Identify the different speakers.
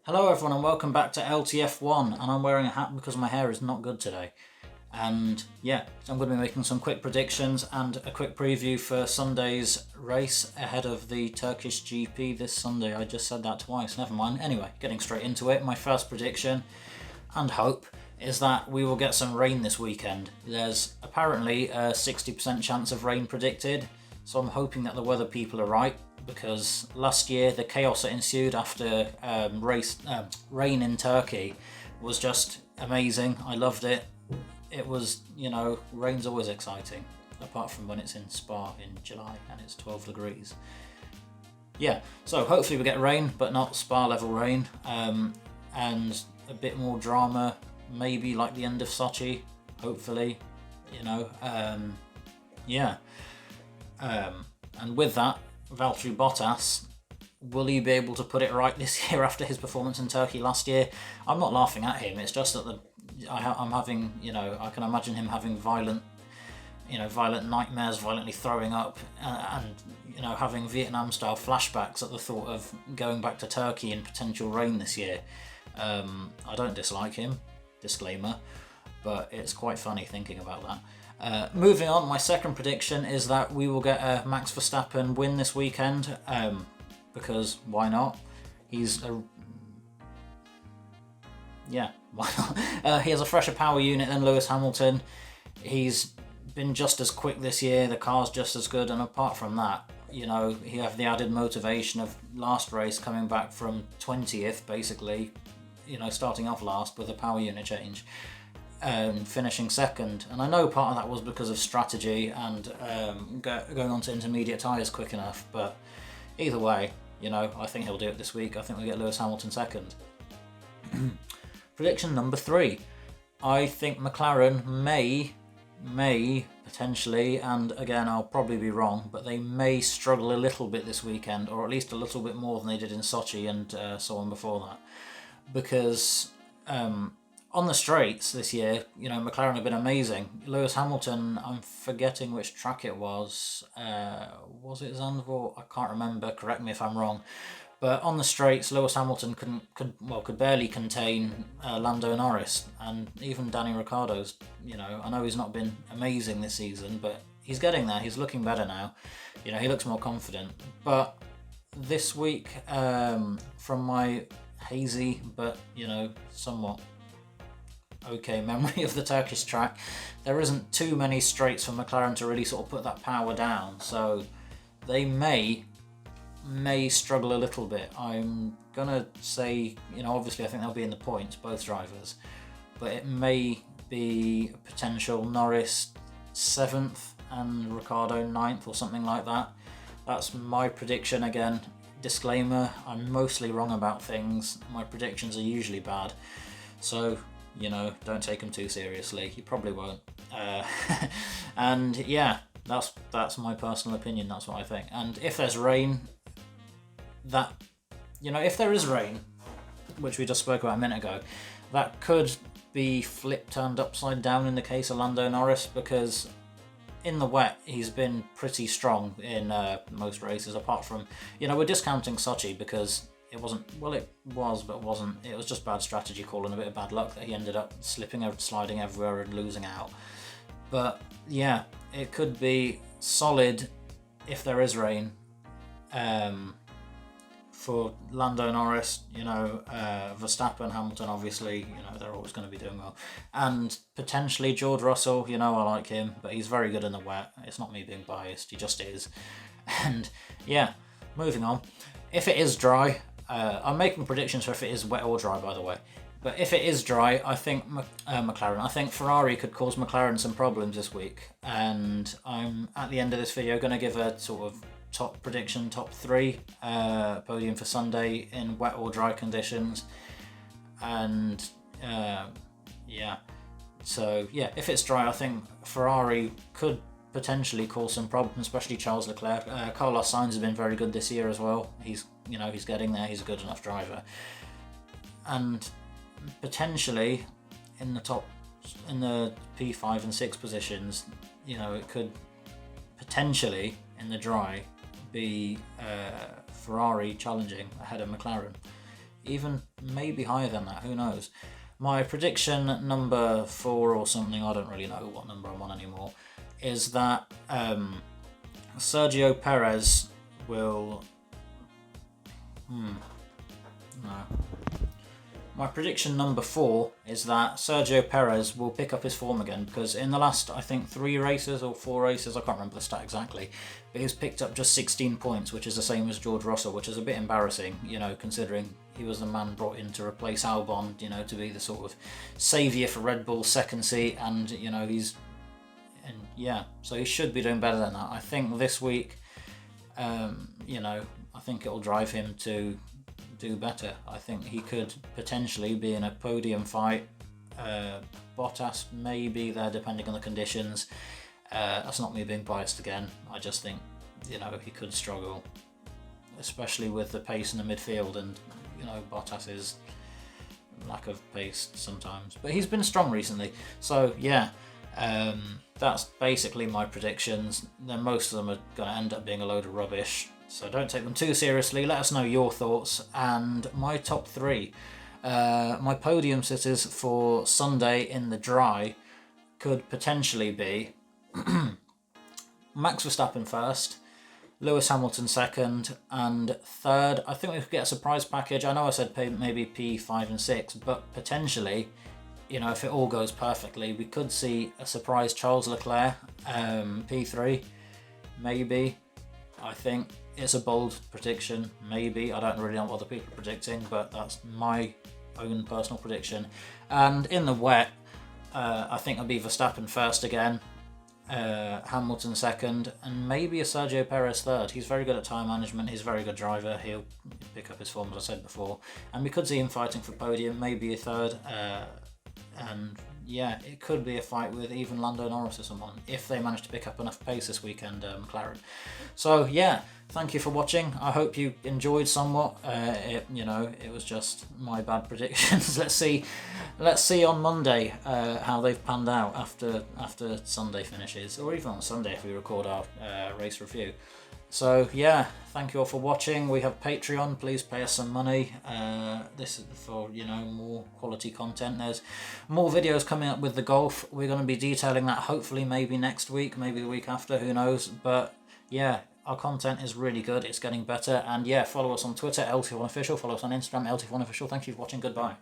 Speaker 1: Hello everyone and welcome back to LTF1, and I'm wearing a hat because my hair is not good today. And yeah, so I'm going to be making some quick predictions and a quick preview for Sunday's race ahead of the Turkish GP this Sunday. I just said that twice, never mind. Anyway, getting straight into it, my first prediction and hope is that we will get some rain this weekend. There's apparently a 60% chance of rain predicted, so I'm hoping that the weather people are right, because last year the chaos that ensued after rain in Turkey was just amazing. I loved it. It was, rain's always exciting, apart from when it's in Spa in July and it's 12 degrees. Yeah, so hopefully we get rain, but not Spa level rain, and a bit more drama, maybe like the end of Sochi, hopefully, and with that, Valtteri Bottas, will he be able to put it right this year after his performance in Turkey last year? I'm not laughing at him, it's just that I'm having, I can imagine him having violent nightmares, violently throwing up, and having Vietnam-style flashbacks at the thought of going back to Turkey in potential rain this year. I don't dislike him, disclaimer, but it's quite funny thinking about that. Moving on, my second prediction is that we will get a Max Verstappen win this weekend, because why not? Why not? He has a fresher power unit than Lewis Hamilton. He's been just as quick this year, the car's just as good, and apart from that, he have the added motivation of last race coming back from 20th, basically, starting off last with a power unit change. Finishing second, and I know part of that was because of strategy and going on to intermediate tyres quick enough, but either way, I think he'll do it this week. I think we'll get Lewis Hamilton second. Prediction number 3. I think McLaren may potentially, and again I'll probably be wrong, but they may struggle a little bit this weekend, or at least a little bit more than they did in Sochi and so on before that, because on the straights this year, McLaren have been amazing. Lewis Hamilton, I'm forgetting which track it was. Was it Zandvoort? I can't remember. Correct me if I'm wrong. But on the straights, Lewis Hamilton could barely contain Lando Norris, and even Danny Ricciardo's. I know he's not been amazing this season, but he's getting there. He's looking better now. He looks more confident. But this week, from my hazy but somewhat okay memory of the Turkish track, there isn't too many straights for McLaren to really sort of put that power down, so they may struggle a little bit. I'm gonna say, obviously I think they'll be in the points, both drivers, but it may be a potential Norris 7th and Ricciardo 9th or something like that. That's my prediction. Again, disclaimer, I'm mostly wrong about things. My predictions are usually bad, so don't take them too seriously. You probably won't. And yeah, that's my personal opinion. That's what I think. And if there's rain, if there is rain, which we just spoke about a minute ago, that could be turned upside down in the case of Lando Norris, because in the wet he's been pretty strong in most races, apart from, we're discounting Sochi because it wasn't, well, it was, but it wasn't. It was just bad strategy call and a bit of bad luck that he ended up sliding everywhere and losing out. But yeah, it could be solid if there is rain. For Lando Norris, Verstappen, Hamilton, obviously, they're always going to be doing well. And potentially George Russell, I like him, but he's very good in the wet. It's not me being biased, he just is. And yeah, moving on. If it is dry, I'm making predictions for if it is wet or dry, by the way. But if it is dry, I think I think Ferrari could cause McLaren some problems this week. And I'm, at the end of this video, going to give a sort of top 3 podium for Sunday in wet or dry conditions. And if it's dry, I think Ferrari could potentially cause some problems, especially Charles Leclerc. Carlos Sainz has been very good this year as well. He's getting there. He's a good enough driver, and potentially in the P5 and 6 positions, it could potentially in the dry be Ferrari challenging ahead of McLaren. even maybe higher than that, who knows. My prediction number 4 or something, I don't really know what number I'm on anymore, is that Sergio Perez will... No. My prediction number 4 is that Sergio Perez will pick up his form again, because in the last, I think, 3 races or 4 races, I can't remember the stat exactly, but he's picked up just 16 points, which is the same as George Russell, which is a bit embarrassing, you know, considering he was the man brought in to replace Albon, you know, to be the sort of saviour for Red Bull's second seat, and, you know, so he should be doing better than that. I think this week, you know, I think it'll drive him to do better. I think he could potentially be in a podium fight. Bottas may be there depending on the conditions. That's not me being biased again. I just think, you know, he could struggle, especially with the pace in the midfield, and, you know, Bottas's lack of pace sometimes. But he's been strong recently. So yeah, that's basically my predictions. Then most of them are going to end up being a load of rubbish. So don't take them too seriously. Let us know your thoughts. And my top 3. My podium sitters for Sunday in the dry could potentially be Max Verstappen first, Lewis Hamilton second, and third, I think we could get a surprise package. I know I said maybe P5 and 6, but potentially, you know, if it all goes perfectly, we could see a surprise Charles Leclerc, P3, maybe. I think it's a bold prediction, maybe. I don't really know what other people are predicting, but that's my own personal prediction. And in the wet, I think it'll be Verstappen first again, Hamilton second, and maybe a Sergio Perez third. He's very good at time management, he's a very good driver, he'll pick up his form, as I said before. And we could see him fighting for podium, maybe a third. And yeah, it could be a fight with even Lando Norris or someone, if they manage to pick up enough pace this weekend, McLaren. So yeah, thank you for watching. I hope you enjoyed somewhat. You know, it was just my bad predictions. Let's see on Monday how they've panned out after Sunday finishes, or even on Sunday if we record our race review. So yeah, thank you all for watching. We have Patreon, please pay us some money. This is for, you know, more quality content. There's more videos coming up with the golf. We're going to be detailing that hopefully maybe next week, maybe the week after, who knows. But yeah, our content is really good, it's getting better. And yeah, follow us on Twitter, LTF1 Official, follow us on Instagram, LTF1 Official. Thank you for watching, goodbye.